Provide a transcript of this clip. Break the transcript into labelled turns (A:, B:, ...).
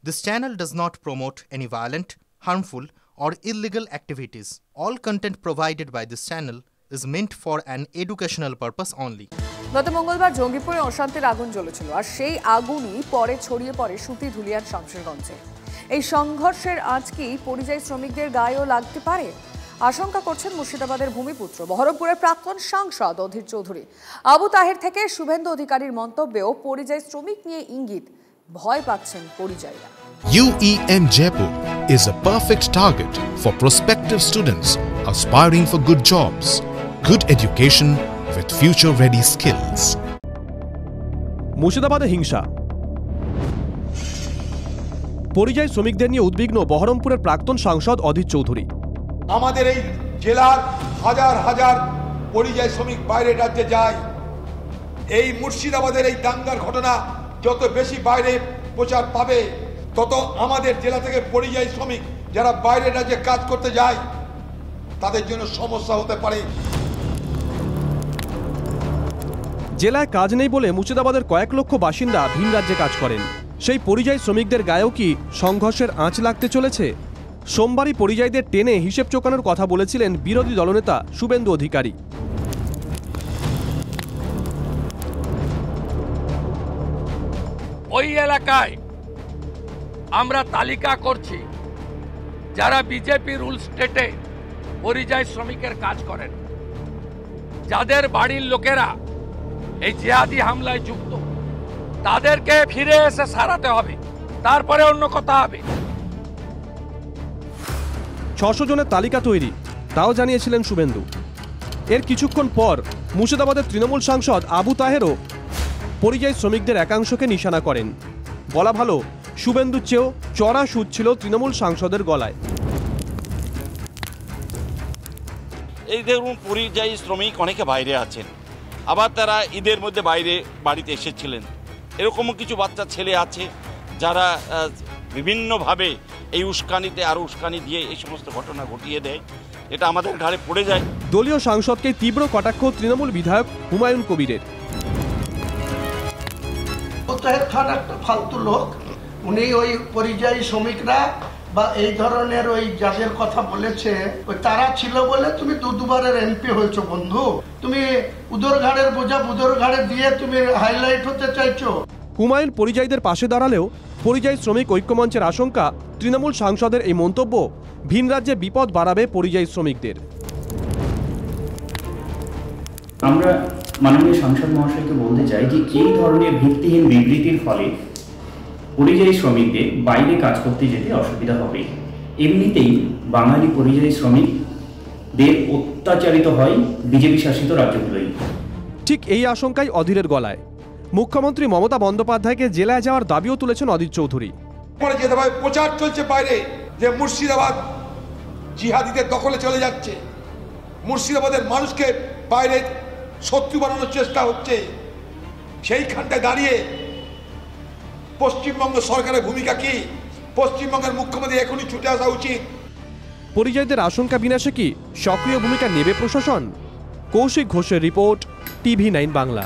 A: This channel does not promote any violent, harmful, or illegal activities. All content provided by this channel is meant for an educational purpose only.
B: গত মঙ্গলবার জঙ্গিপুরে অশান্তির আগুন জ্বলেছিল আর সেই আগুনই পরে ছড়িয়ে পড়ে সুতি ধুলিয়ান শামশেরগঞ্জে। এই সংঘর্ষের আঁচ কি পরিযায়ী শ্রমিকদের গায়েও লাগতে পারে? আশঙ্কা করছেন মুর্শিদাবাদের ভূমিপুত্র বহরমপুরের প্রাক্তন সাংসদ অধীর চৌধুরী। আবু তাহের থেকে শুভেন্দু অধিকারীর মন্তব্যেও পরিযায়ী শ্রমিক নিয়ে ইঙ্গিত, ভয় পাচ্ছেন পরিযায়ীরা।
C: UEM Jaipur is a perfect target for prospective students aspiring for good jobs, good education with future-ready skills.
D: মুর্শিদাবাদে হিংসা, পরিযায়ী শ্রমিকদের নিয়ে উদ্বিগ্ন বহরমপুরের প্রাক্তন সাংসদ অধীর চৌধুরী।
E: আমাদের এই জেলার হাজার হাজার পরিযায়ী শ্রমিক বাইরে রাজ্যে যায়। এই মুর্শিদাবাদের এই দাঙ্গার ঘটনা যত বেশি বাইরে প্রচার পাবে, তত আমাদের জেলা থেকে পরিযায়ী শ্রমিক যারা বাইরের রাজ্যে কাজ করতে যায় তাদের জন্য সমস্যা হতে পারে।
D: জেলায় কাজ নেই বলে মুর্শিদাবাদের কয়েক লক্ষ বাসিন্দা ভিন রাজ্যে কাজ করেন। সেই পরিযায়ী শ্রমিকদের গায়েও কি সংঘর্ষের আঁচ লাগতে চলেছে? সোমবারই পরিযায়ীদের টেনে হিসেব চোকানোর কথা বলেছিলেন বিরোধী দলনেতা শুভেন্দু অধিকারী।
F: ওই এলাকায় আমরা তালিকা করছি যারা বিজেপি রুল স্টেটে পরিযায়ী শ্রমিকের কাজ করেন, যাদের বাড়ির লোকেরা এই জিহাদি হামলায় যুক্ত, তাদেরকে ফিরে এসে সারাতে হবে, তারপরে অন্য কথা হবে।
D: 600 জনের তালিকা তৈরি, তাও জানিয়েছিলেন শুভেন্দু। এর কিছুক্ষণ পর মুর্শিদাবাদের তৃণমূল সাংসদ আবু তাহেরও পরিযায়ী শ্রমিকদের একাংশকে নিশানা করেন। বলা ভালো, শুভেন্দুর চেয়েও চড়া সুদ ছিল তৃণমূল সাংসদের গলায়।
G: এই ধরুন, পরিযায়ী শ্রমিক অনেকে বাইরে আছেন, আবার তারা ঈদের মধ্যে বাইরে বাড়িতে এসেছিলেন। এরকমও কিছু বাচ্চা ছেলে আছে যারা বিভিন্নভাবে এই উস্কানিতে আরও উস্কানি দিয়ে এই সমস্ত ঘটনা ঘটিয়ে দেয়। এটা আমাদের ঘাড়ে পড়ে যায়।
D: দলীয় সাংসদকে তীব্র কটাক্ষ তৃণমূল বিধায়ক হুমায়ুন কবিরের।
H: খান একটা ফালতু লোক, উনি ওই পরিযায়ী শ্রমিকরা বা এই ধরনের ওই যাদের কথা বলেছে ওই তারা ছিল বলে তুমি দুবারের এমপি হয়েছো বন্ধু। তুমি উদর ঘাড়ের বোঝা উদর ঘাড়ে দিয়ে তুমি হাইলাইট হতে চাইছো।
D: হুমায়ুন পরিযায়ীদের পাশে দাঁড়ালেও পরিযায়ী শ্রমিক ঐক্যমঞ্চের আশঙ্কা তৃণমূল সাংসদের এই মন্তব্য ভিন রাজ্যে বিপদ বাড়াবে পরিযায়ী শ্রমিকদের।
I: আমরা মাননীয় সাংসদ মহাশয়কে বলতে চাই যে এই ধরনের ভিত্তিহীন বিবৃতির ফলে পরিযায়ী শ্রমিকদের বাইরে কাজ করতে যেতে অসুবিধা হবে। এমনিতেই বাঙালি পরিযায়ী শ্রমিকদের অত্যাচারিত হয় বিজেপি শাসিত রাজ্যগুলোই।
D: ঠিক এই আশঙ্কাই অধীরের গলায়। মুখ্যমন্ত্রী মমতা বন্দ্যোপাধ্যায়কে জেলায় যাওয়ার দাবিও তুলেছেন অধীর চৌধুরী।
E: প্রচার চলছে বাইরে যে মুর্শিদাবাদ জিহাদিদের দখলে চলে যাচ্ছে, মুর্শিদাবাদের মানুষকে বাইরে শত্রু বানানোর চেষ্টা হচ্ছে। সেইখানটায় দাঁড়িয়ে পশ্চিমবঙ্গ সরকারের ভূমিকা কি? পশ্চিমবঙ্গের মুখ্যমন্ত্রী এখনই ছুটে আসা উচিত।
D: পরিযায়ীদের আশঙ্কা বিনাশে কি সক্রিয় ভূমিকা নেবে প্রশাসন? কৌশিক ঘোষের রিপোর্ট, TV9 বাংলা।